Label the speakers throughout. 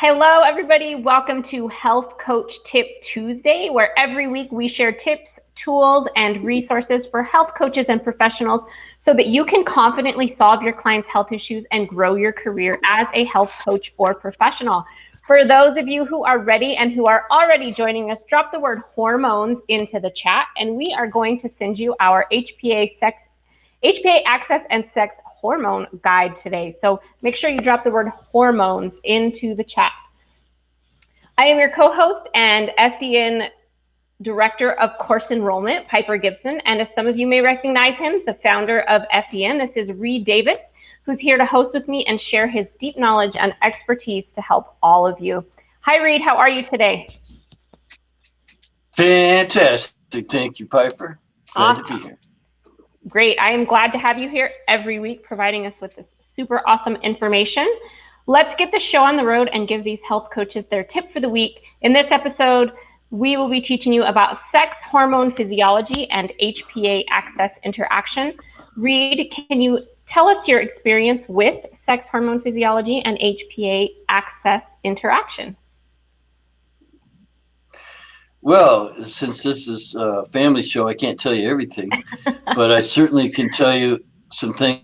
Speaker 1: Hello, everybody. Welcome to Health Coach Tip Tuesday, where every week we share tips, tools, and resources for health coaches and professionals so that you can confidently solve your clients' health issues and grow your career as a health coach or professional. For those of you who are ready and who are already joining us, drop the word hormones into the chat, and we are going to send you our HPA Axis and sex hormone guide today. So make sure you drop the word hormones into the chat. I am your co-host and FDN Director of Course Enrollment, Piper Gibson. And as some of you may recognize him, the founder of FDN, this is Reed Davis, who's here to host with me and share his deep knowledge and expertise to help all of you. Hi, Reed. How are you today?
Speaker 2: Fantastic. Thank you, Piper. Glad to be here.
Speaker 1: Great. I am glad to have you here every week, providing us with this super awesome information. Let's get the show on the road and give these health coaches their tip for the week. In this episode, we will be teaching you about sex hormone physiology and HPA Axis interaction. Reed, can you tell us your experience with sex hormone physiology and HPA Axis interaction?
Speaker 2: Well, since this is a family show, I can't tell you everything, but I certainly can tell you some things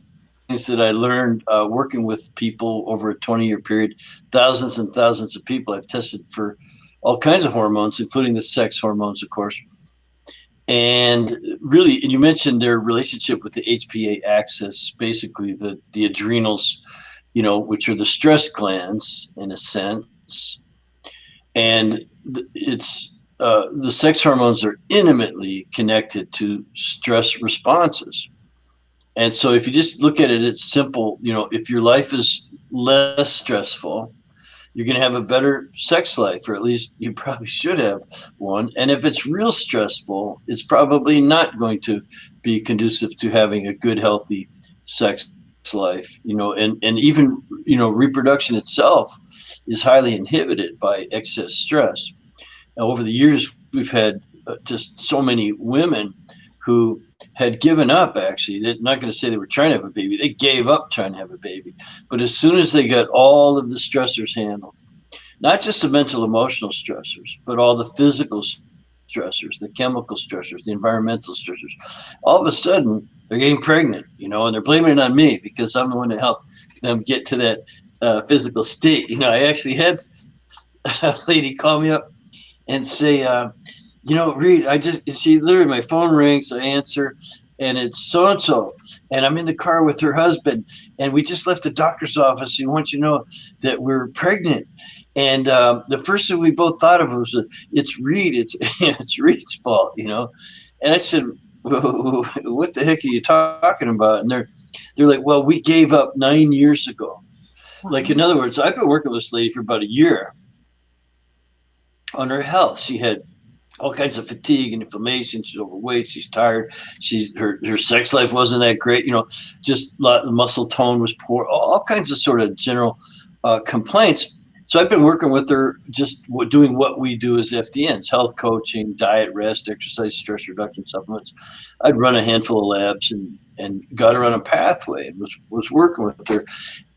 Speaker 2: that I learned working with people over a 20-year period, thousands and thousands of people. I've tested for all kinds of hormones, including the sex hormones, of course. And really, and you mentioned their relationship with the HPA axis, basically the adrenals, which are the stress glands in a sense. And it's the sex hormones are intimately connected to stress responses. And so if you just look at it, it's simple. If your life is less stressful, you're going to have a better sex life, or at least you probably should have one. And if it's real stressful, it's probably not going to be conducive to having a good, healthy sex life, and even, reproduction itself is highly inhibited by excess stress. Now, over the years, we've had just so many women who had given up, actually. They're not going to say they were trying to have a baby. They gave up trying to have a baby. But as soon as they got all of the stressors handled, not just the mental, emotional stressors, but all the physical stressors, the chemical stressors, the environmental stressors, all of a sudden they're getting pregnant, and they're blaming it on me because I'm the one to help them get to that physical state. I actually had a lady call me up and say, Reed, literally my phone rings, I answer, and it's so-and-so, and I'm in the car with her husband, and we just left the doctor's office. He wants you to know that we're pregnant. And the first thing we both thought of was, it's Reed, it's Reed's fault, And I said, what the heck are you talking about? And they're like, well, we gave up 9 years ago. Like, in other words, I've been working with this lady for about a year on her health. She had all kinds of fatigue and inflammation. She's overweight. She's tired. Her sex life wasn't that great. Just the muscle tone was poor. All kinds of sort of general complaints. So I've been working with her, just doing what we do as FDNs: health coaching, diet, rest, exercise, stress reduction supplements. I'd run a handful of labs and got her on a pathway and was working with her.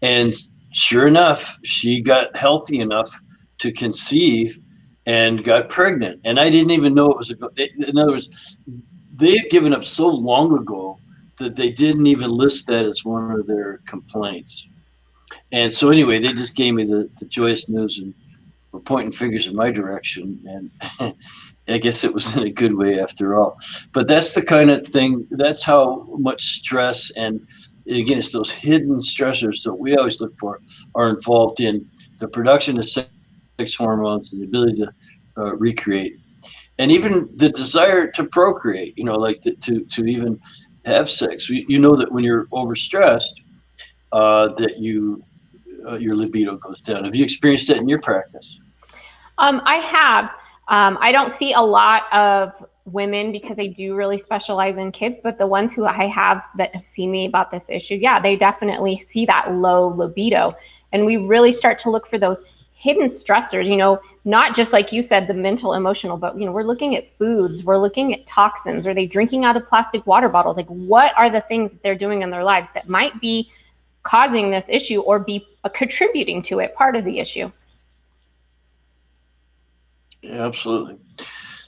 Speaker 2: And sure enough, she got healthy enough to conceive and got pregnant. And I didn't even know it was in other words, they had given up so long ago that they didn't even list that as one of their complaints. And so anyway, they just gave me the joyous news and were pointing fingers in my direction. And I guess it was in a good way after all. But that's the kind of thing, that's how much stress, and again, it's those hidden stressors that we always look for, are involved in the production of sex hormones and the ability to recreate, and even the desire to procreate, to even have sex. You know that when you're overstressed, that your libido goes down. Have you experienced that in your practice?
Speaker 1: I have. I don't see a lot of women because I do really specialize in kids, but the ones who I have that have seen me about this issue, yeah, they definitely see that low libido. And we really start to look for those hidden stressors, not just like you said, the mental, emotional, but, we're looking at foods, we're looking at toxins. Are they drinking out of plastic water bottles? Like, what are the things that they're doing in their lives that might be causing this issue or be contributing to it, part of the issue?
Speaker 2: Absolutely.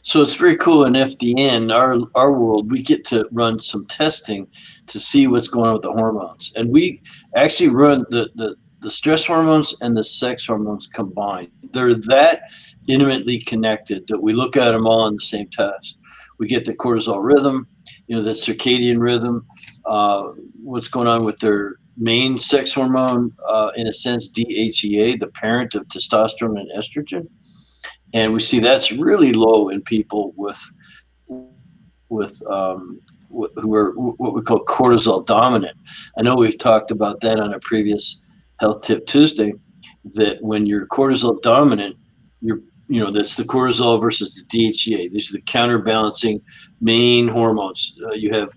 Speaker 2: So it's very cool in FDN, our world, we get to run some testing to see what's going on with the hormones. And we actually run the stress hormones and the sex hormones combined. They're that intimately connected that we look at them all in the same test. We get the cortisol rhythm, the circadian rhythm, what's going on with their main sex hormone, in a sense, DHEA, the parent of testosterone and estrogen. And we see that's really low in people with who are what we call cortisol dominant. I know we've talked about that on a previous Health Tip Tuesday. That when you're cortisol dominant, that's the cortisol versus the DHEA. These are the counterbalancing main hormones. You have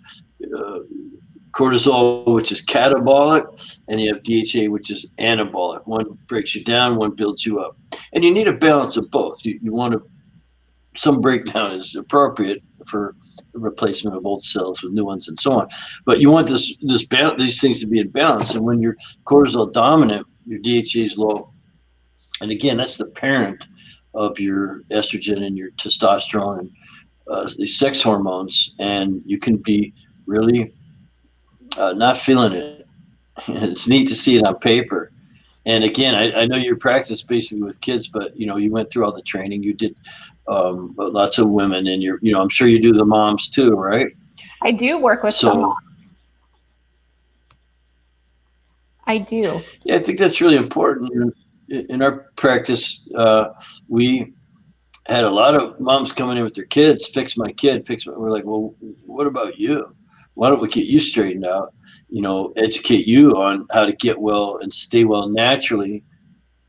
Speaker 2: cortisol, which is catabolic, and you have DHEA, which is anabolic. One breaks you down, one builds you up. And you need a balance of both. You want to, some breakdown is appropriate for the replacement of old cells with new ones and so on. But you want these things to be in balance. And when you're cortisol dominant, your DHEA is low. And again, that's the parent of your estrogen and your testosterone and these sex hormones. And you can be really not feeling it. It's neat to see it on paper. And again, I know you practice basically with kids, but you went through all the training. You did lots of women, and I'm sure you do the moms too, right?
Speaker 1: I do work with some moms. I do.
Speaker 2: Yeah, I think that's really important. In our practice, we had a lot of moms coming in with their kids. Fix my kid. We're like, well, what about you? Why don't we get you straightened out? Educate you on how to get well and stay well naturally,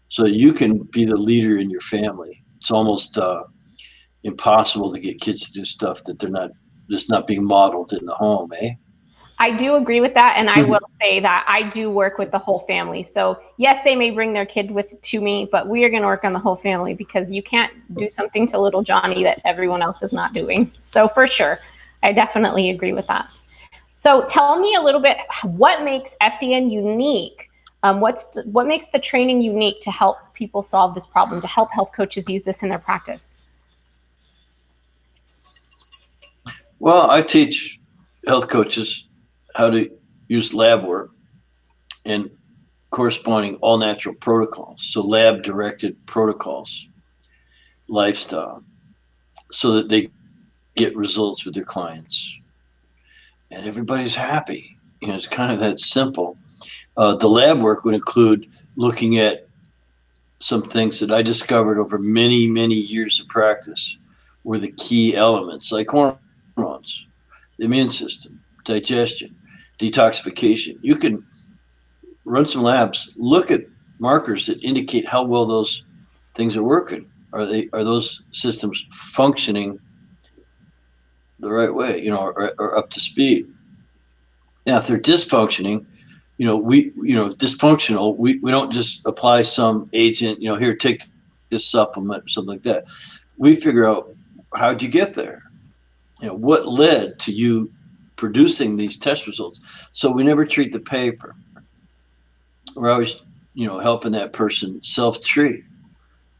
Speaker 2: so you can be the leader in your family. It's almost impossible to get kids to do stuff that that's not being modeled in the home, eh?
Speaker 1: I do agree with that, and I will say that I do work with the whole family. So yes, they may bring their kid to me, but we are going to work on the whole family, because you can't do something to little Johnny that everyone else is not doing. So for sure, I definitely agree with that. So tell me a little bit, what makes FDN unique? What makes the training unique to help people solve this problem, to help health coaches use this in their practice?
Speaker 2: Well, I teach health coaches how to use lab work and corresponding all natural protocols. So lab directed protocols, lifestyle, so that they get results with their clients. And everybody's happy. It's kind of that simple. The lab work would include looking at some things that I discovered over many, many years of practice were the key elements, like hormones, the immune system, digestion, detoxification. You can run some labs, look at markers that indicate how well those things are working. Are those systems functioning the right way, or up to speed? Now, if they're dysfunctioning, dysfunctional, we don't just apply some agent, here, take this supplement or something like that. We figure out, how'd you get there? What led to you producing these test results? So we never treat the paper. We're always, helping that person self-treat.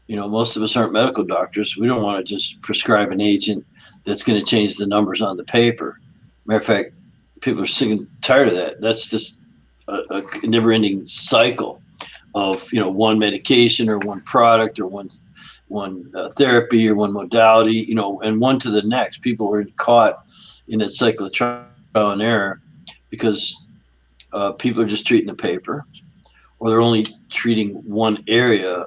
Speaker 2: Most of us aren't medical doctors. We don't want to just prescribe an agent that's going to change the numbers on the paper. Matter of fact, people are sick and tired of that. That's just a never-ending cycle of one medication or one product or one therapy or one modality, and one to the next. People are caught in that cycle of trial and error because people are just treating the paper, or they're only treating one area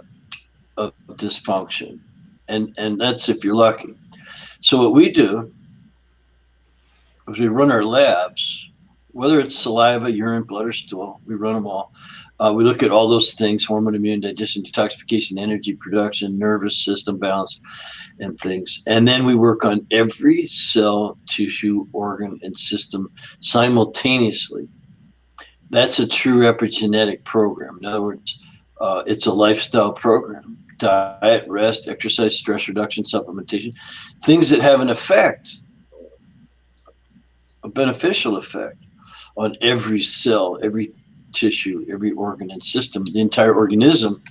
Speaker 2: of dysfunction, and that's if you're lucky. So what we do is we run our labs, whether it's saliva, urine, blood, or stool. We run them all. We look at all those things: hormone, immune, digestion, detoxification, energy production, nervous system balance, and things. And then we work on every cell, tissue, organ, and system simultaneously. That's a true epigenetic program. In other words, it's a lifestyle program: diet, rest, exercise, stress reduction, supplementation, things that have an effect, a beneficial effect on every cell, every tissue, every organ and system, the entire organism.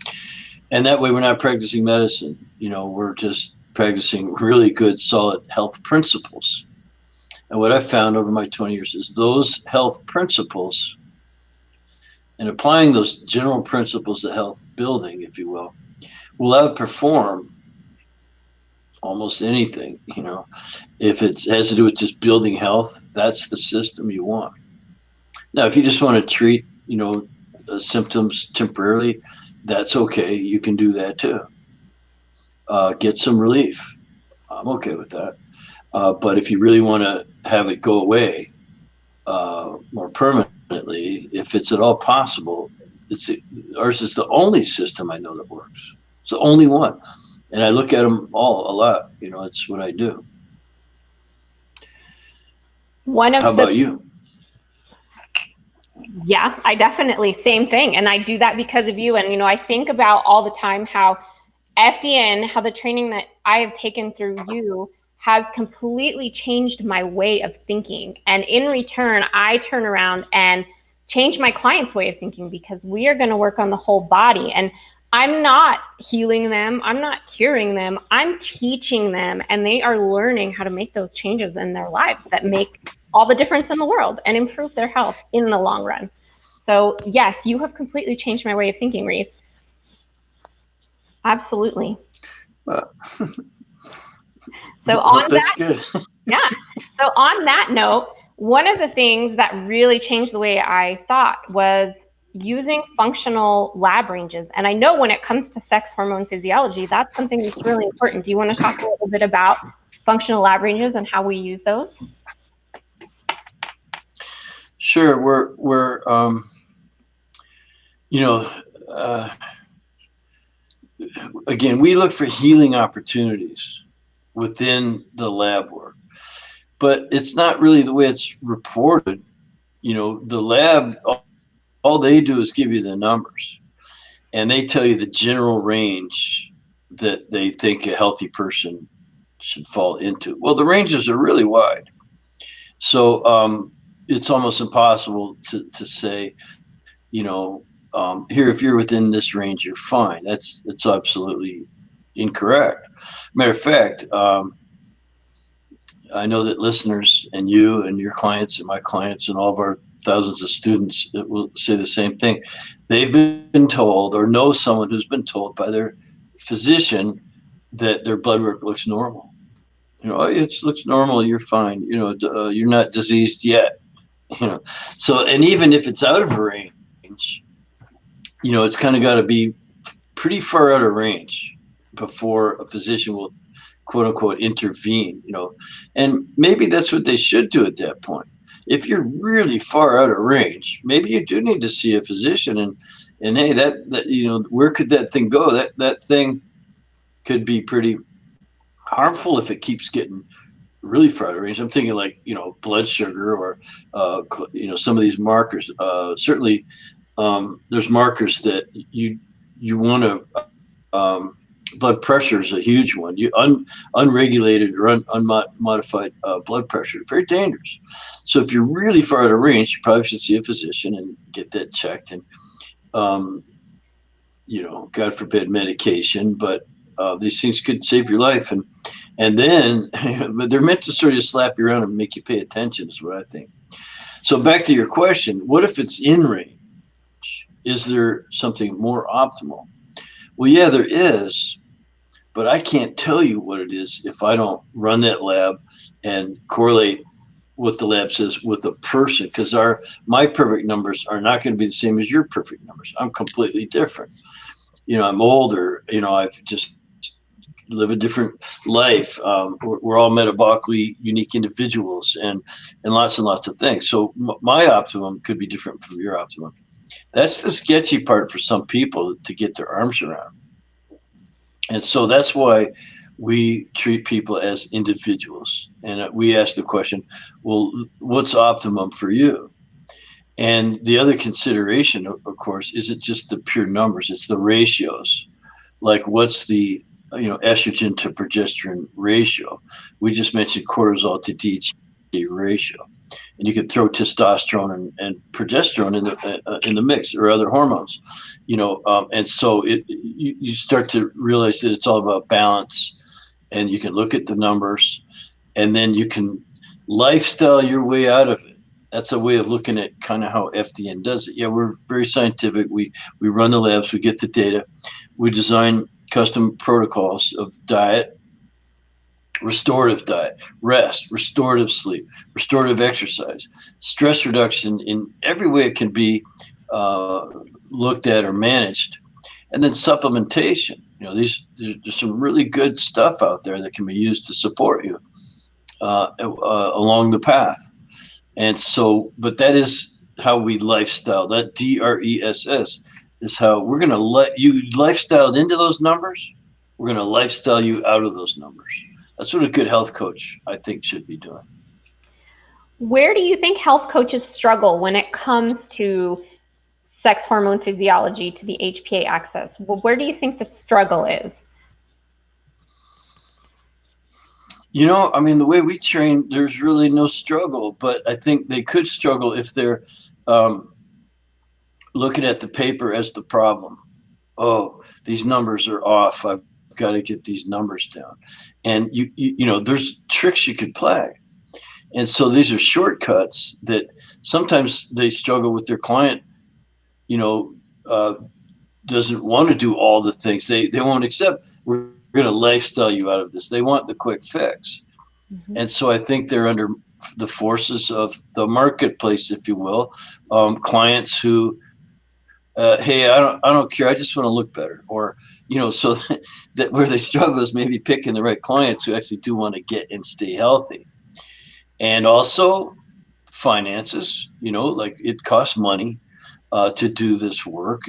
Speaker 2: And that way we're not practicing medicine. We're just practicing really good, solid health principles. And what I found over my 20 years is those health principles and applying those general principles of health building, if you will outperform almost anything. If it has to do with just building health, that's the system you want. Now, if you just want to treat, symptoms temporarily, that's okay. You can do that too. Get some relief. I'm okay with that. But if you really want to have it go away more permanently, if it's at all possible, ours is the only system I know that works. It's the only one. And I look at them all a lot. It's what I do. How about you?
Speaker 1: Yeah, I definitely, same thing. And I do that because of you. And, I think about all the time how FDN, how the training that I have taken through you has completely changed my way of thinking. And in return, I turn around and change my client's way of thinking, because we are going to work on the whole body. And I'm not healing them. I'm not curing them. I'm teaching them, and they are learning how to make those changes in their lives that make all the difference in the world and improve their health in the long run. So yes, you have completely changed my way of thinking, Reed. Absolutely. So on
Speaker 2: that's good.
Speaker 1: Yeah. So on that note, one of the things that really changed the way I thought was using functional lab ranges. And I know when it comes to sex hormone physiology, that's something that's really important. Do you want to talk a little bit about functional lab ranges and how we use those?
Speaker 2: Sure. We're again, we look for healing opportunities within the lab work, but it's not really the way it's reported. The lab, all they do is give you the numbers, and they tell you the general range that they think a healthy person should fall into. Well, the ranges are really wide. So it's almost impossible to say, here, if you're within this range, you're fine. That's absolutely incorrect. Matter of fact, I know that listeners and you and your clients and my clients and all of our thousands of students will say the same thing. They've been told, or know someone who's been told by their physician, that their blood work looks normal. It looks normal. You're fine. You're not diseased yet. So, and even if it's out of range, it's kind of got to be pretty far out of range before a physician will, quote unquote, intervene, and maybe that's what they should do at that point. If you're really far out of range, maybe you do need to see a physician, and hey, that where could that thing go? That thing could be pretty harmful if it keeps getting really far out of range. I'm thinking like, blood sugar or, some of these markers. Certainly, there's markers that you want to, blood pressure is a huge one. Unregulated or unmodified blood pressure, very dangerous. So if you're really far out of range, you probably should see a physician and get that checked. And, God forbid medication, but these things could save your life. And then, but they're meant to sort of slap you around and make you pay attention, is what I think. So back to your question, what if it's in range? Is there something more optimal? Well, yeah, there is, but I can't tell you what it is if I don't run that lab and correlate what the lab says with a person, because my perfect numbers are not going to be the same as your perfect numbers. I'm completely different. I'm older. I've just live a different life. We're all metabolically unique individuals, and lots of things. So my optimum could be different from your optimum. That's the sketchy part for some people to get their arms around. And so that's why we treat people as individuals. And we ask the question, well, what's optimum for you? And the other consideration, of course, isn't just the pure numbers, it's the ratios. Like what's the estrogen to progesterone ratio? We just mentioned cortisol to DHT ratio. And you could throw testosterone and progesterone in the mix, or other hormones, and so you start to realize that it's all about balance and you can look at the numbers, and then you can lifestyle your way out of it. That's a way of looking at kind of how FDN does it. Yeah, we're very scientific. We run the labs, we get the data, we design custom protocols of diet, restorative diet, rest, restorative sleep, restorative exercise, stress reduction in every way it can be looked at or managed, and then supplementation. There's some really good stuff out there that can be used to support you along the path. And so, but that is how we lifestyle. That DRESS is how we're going to let you lifestyle into those numbers. We're going to lifestyle you out of those numbers. That's what a good health coach, I think, should be doing.
Speaker 1: Where do you think health coaches struggle when it comes to sex hormone physiology, to the HPA axis? Well, where do you think the struggle is?
Speaker 2: The way we train, there's really no struggle, but I think they could struggle if they're looking at the paper as the problem. Oh, these numbers are off. I've got to get these numbers down. And there's tricks you could play. And so these are shortcuts that sometimes they struggle with. Their client, doesn't want to do all the things. They won't accept. We're going to lifestyle you out of this. They want the quick fix. Mm-hmm. And so I think they're under the forces of the marketplace, if you will. Clients who, hey, I don't care. I just want to look better. Or, so that where they struggle is maybe picking the right clients who actually do want to get and stay healthy. And also finances, like it costs money to do this work.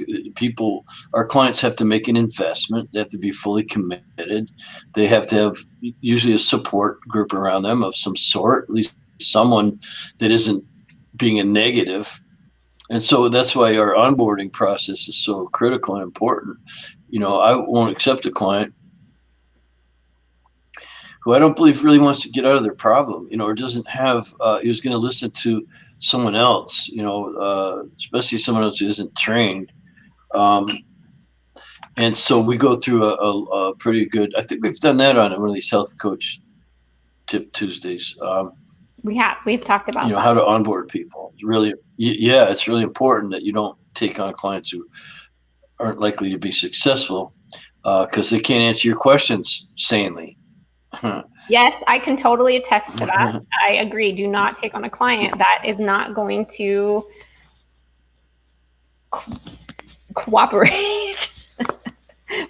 Speaker 2: Our clients have to make an investment. They have to be fully committed. They have to have usually a support group around them of some sort, at least someone that isn't being a negative. And so that's why our onboarding process is so critical and important. I won't accept a client who I don't believe really wants to get out of their problem, or doesn't have, he was going to listen to someone else, especially someone else who isn't trained. And so we go through a pretty good, I think we've done that on one of these health coach tip Tuesdays.
Speaker 1: We've talked about
Speaker 2: how to onboard people. It's really important that you don't take on clients who aren't likely to be successful because they can't answer your questions sanely.
Speaker 1: Yes, I can totally attest to that. I agree. Do not take on a client that is not going to cooperate,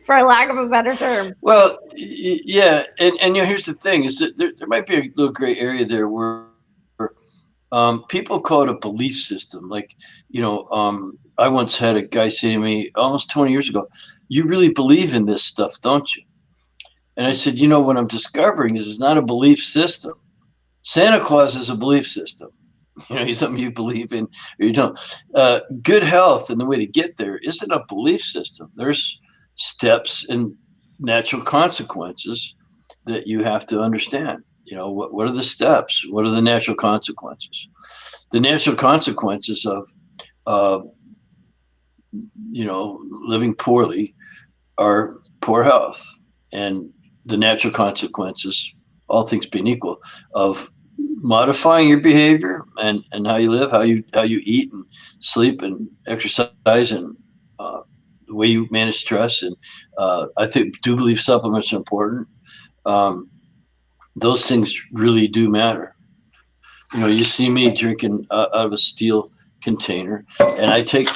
Speaker 1: for lack of a better term.
Speaker 2: Well, yeah, and here's the thing: is that there might be a little gray area there where people call it a belief system. Like, I once had a guy say to me almost 20 years ago, "You really believe in this stuff, don't you?" And I said, what I'm discovering is it's not a belief system. Santa Claus is a belief system. He's something you believe in or you don't. Good health and the way to get there isn't a belief system. There's steps and natural consequences that you have to understand. What are the steps? What are the natural consequences? The natural consequences of, living poorly are poor health. And the natural consequences, all things being equal, of modifying your behavior and how you live, how you eat and sleep and exercise, and the way you manage stress. And I do believe supplements are important. Those things really do matter. You see me drinking out of a steel container, and I take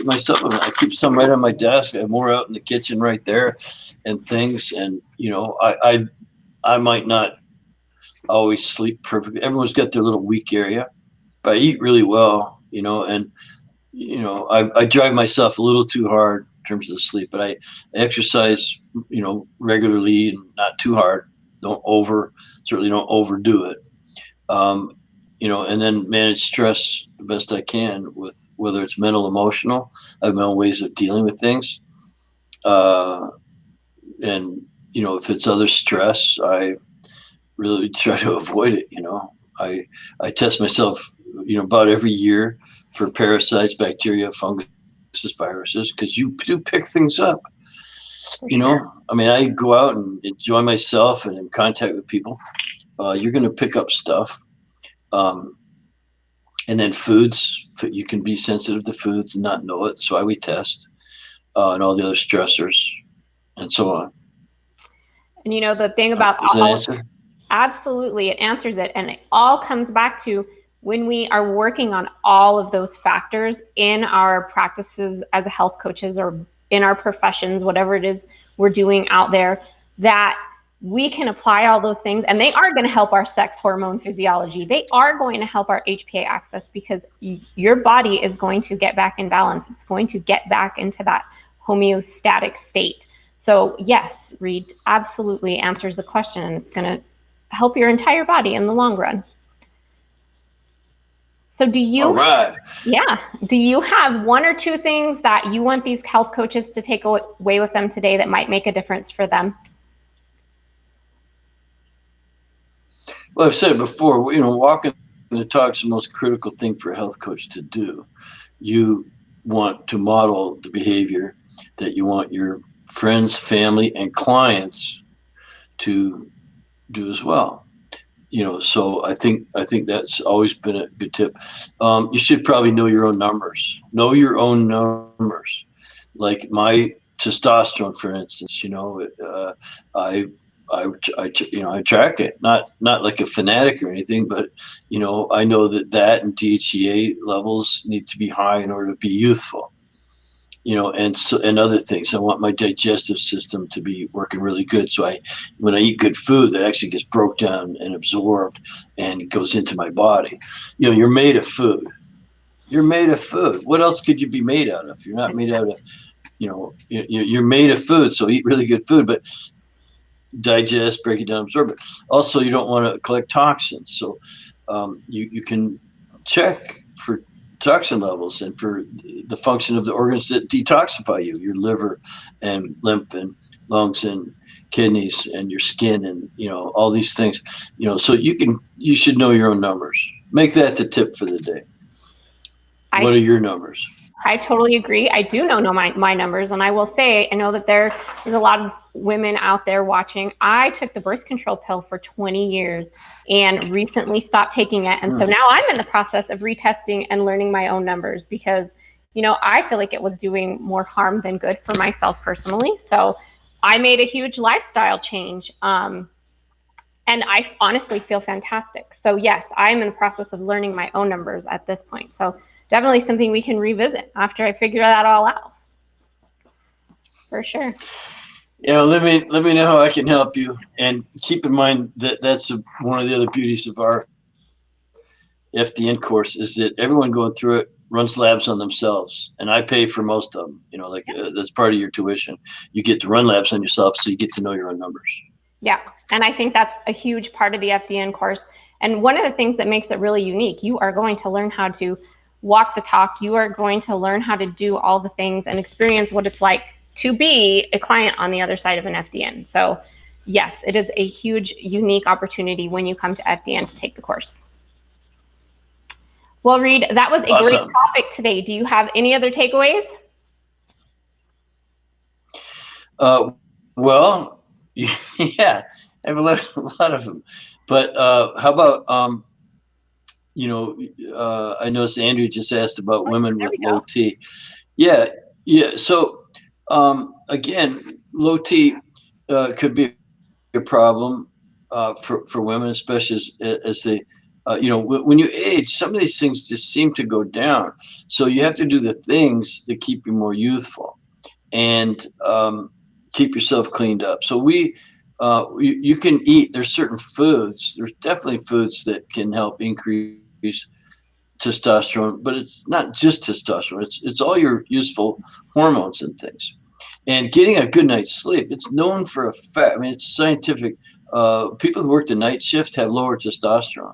Speaker 2: my supplement. I keep some right on my desk. I have more out in the kitchen right there and things. And, I might not always sleep perfectly. Everyone's got their little weak area, but I eat really well, and, I drive myself a little too hard in terms of sleep, but I exercise, regularly and not too hard. Certainly don't overdo it. And then manage stress the best I can with whether it's mental, emotional. I have my own ways of dealing with things. And, if it's other stress, I really try to avoid it. I test myself, about every year for parasites, bacteria, fungus, viruses, because you do pick things up. you know, I mean, I go out and enjoy myself and in contact with people. You're going to pick up stuff. And then foods, you can be sensitive to foods and not know it. That's why we test, and all the other stressors and so on.
Speaker 1: And you know, the thing about
Speaker 2: Does that answer?
Speaker 1: Absolutely, it answers it. And it all comes back to when we are working on all of those factors in our practices as health coaches or in our professions, whatever it is we're doing out there, that we can apply all those things, and they are going to help our sex hormone physiology. They are going to help our HPA axis, because your body is going to get back in balance. It's going to get back into that homeostatic state. So yes, Reed absolutely answers the question, and it's going to help your entire body in the long run. So do you,
Speaker 2: all right.
Speaker 1: Do you have one or two things that you want these health coaches to take away with them today that might make a difference for them?
Speaker 2: Well, I've said it before, you know, walking the talk is the most critical thing for a health coach to do. You want to model the behavior that you want your friends, family, and clients to do as well. You know, so I think that's always been a good tip. You should probably know your own numbers. Know your own numbers. Like my testosterone, for instance. You know, I track it. Not like a fanatic or anything, but you know, I know that and DHEA levels need to be high in order to be youthful. You know, and other things. I want my digestive system to be working really good. So when I eat good food, that actually gets broke down and absorbed and goes into my body. You know, you're made of food. You're made of food. What else could you be made out of? You're not made out of, you know, you're made of food. So eat really good food, but digest, break it down, absorb it. Also, you don't want to collect toxins. So you can check for toxin levels and for the function of the organs that detoxify you, your liver and lymph and lungs and kidneys and your skin and, you know, all these things, you know, so you should know your own numbers. Make that the tip for the day. What are your numbers?
Speaker 1: I totally agree. I do know my numbers, and I will say, I know that there is a lot of women out there watching. I took the birth control pill for 20 years and recently stopped taking it. And so now I'm in the process of retesting and learning my own numbers, because, you know, I feel like it was doing more harm than good for myself personally. So I made a huge lifestyle change. And I honestly feel fantastic. So yes, I'm in the process of learning my own numbers at this point. So definitely something we can revisit after I figure that all out. For sure.
Speaker 2: Yeah, let me know how I can help you. And keep in mind that that's one of the other beauties of our FDN course, is that everyone going through it runs labs on themselves, and I pay for most of them. You know, like that's part of your tuition. You get to run labs on yourself, so you get to know your own numbers.
Speaker 1: Yeah, and I think that's a huge part of the FDN course. And one of the things that makes it really unique, you are going to learn how to walk the talk. You are going to learn how to do all the things and experience what it's like to be a client on the other side of an FDN. So yes, it is a huge, unique opportunity when you come to FDN to take the course. Well, Reed, that was a great topic today. Do you have any other takeaways?
Speaker 2: Well, yeah, I have a lot of them. But how about, you know, I noticed Andrew just asked about women with low T. Yeah. So again, low T could be a problem for women, especially as they, you know, when you age, some of these things just seem to go down. So you have to do the things that keep you more youthful and keep yourself cleaned up. So you can eat. There's certain foods. There's definitely foods that can help increase testosterone, but it's not just testosterone. It's all your useful hormones and things. And getting a good night's sleep, it's known for a fact. I mean, it's scientific. People who work the night shift have lower testosterone.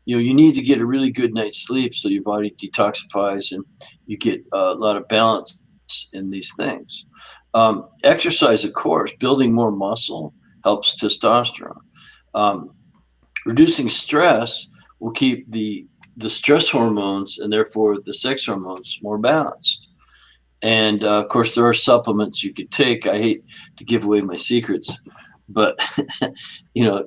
Speaker 2: You know, you need to get a really good night's sleep so your body detoxifies and you get a lot of balance in these things. Exercise, of course, building more muscle helps testosterone. Reducing stress will keep the stress hormones and therefore the sex hormones more balanced. And of course, there are supplements you could take. I hate to give away my secrets, but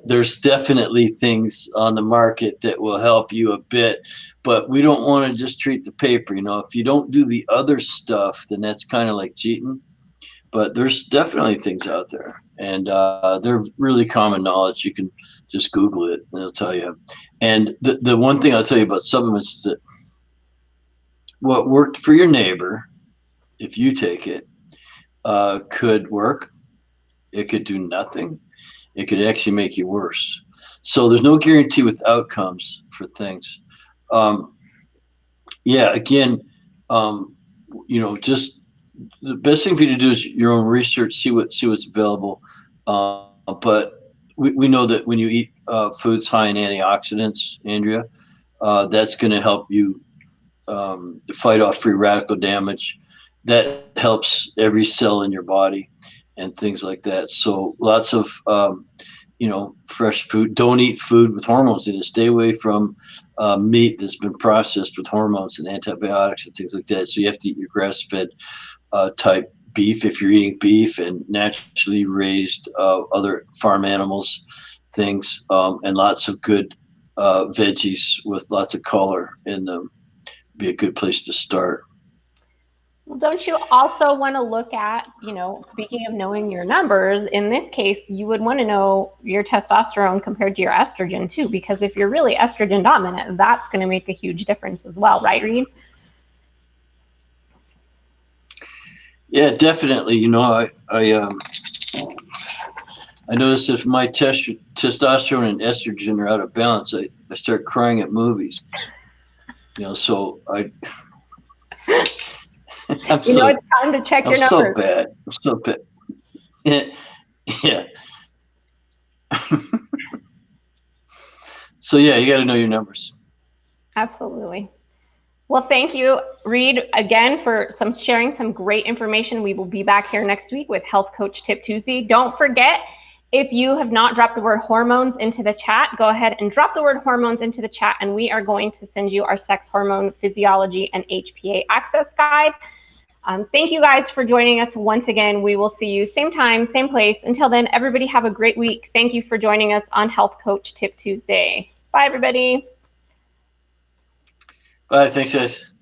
Speaker 2: there's definitely things on the market that will help you a bit. But we don't want to just treat the paper. If you don't do the other stuff, then that's kind of like cheating. But there's definitely things out there, and they're really common knowledge. You can just Google it, and it'll tell you. And the one thing I'll tell you about supplements is that what worked for your neighbor, if you take it, could work. It could do nothing. It could actually make you worse. So there's no guarantee with outcomes for things. Again, just the best thing for you to do is your own research, see what's available. But we know that when you eat foods high in antioxidants, Andrea, that's going to help you fight off free radical damage. That helps every cell in your body and things like that. So lots of fresh food. Don't eat food with hormones in it. Stay away from meat that's been processed with hormones and antibiotics and things like that. So you have to eat your grass-fed type beef if you're eating beef, and naturally raised other farm animals, things, and lots of good veggies with lots of color in them. Be a good place to start.
Speaker 1: Well, don't you also want to look at, speaking of knowing your numbers, in this case, you would want to know your testosterone compared to your estrogen too, because if you're really estrogen dominant, that's going to make a huge difference as well, right, Reed?
Speaker 2: Yeah, definitely. I notice if my testosterone and estrogen are out of balance, I start crying at movies. So it's
Speaker 1: time to check your numbers.
Speaker 2: So bad. I'm so bad. Yeah. So you got to know your numbers.
Speaker 1: Absolutely. Well, thank you, Reed, again for sharing some great information. We will be back here next week with Health Coach Tip Tuesday. Don't forget, if you have not dropped the word hormones into the chat, go ahead and drop the word hormones into the chat, and we are going to send you our sex hormone physiology and HPA Axis guide. Thank you guys for joining us once again. We will see you same time, same place. Until then, everybody have a great week. Thank you for joining us on Health Coach Tip Tuesday. Bye, everybody.
Speaker 2: Bye. Thanks, guys.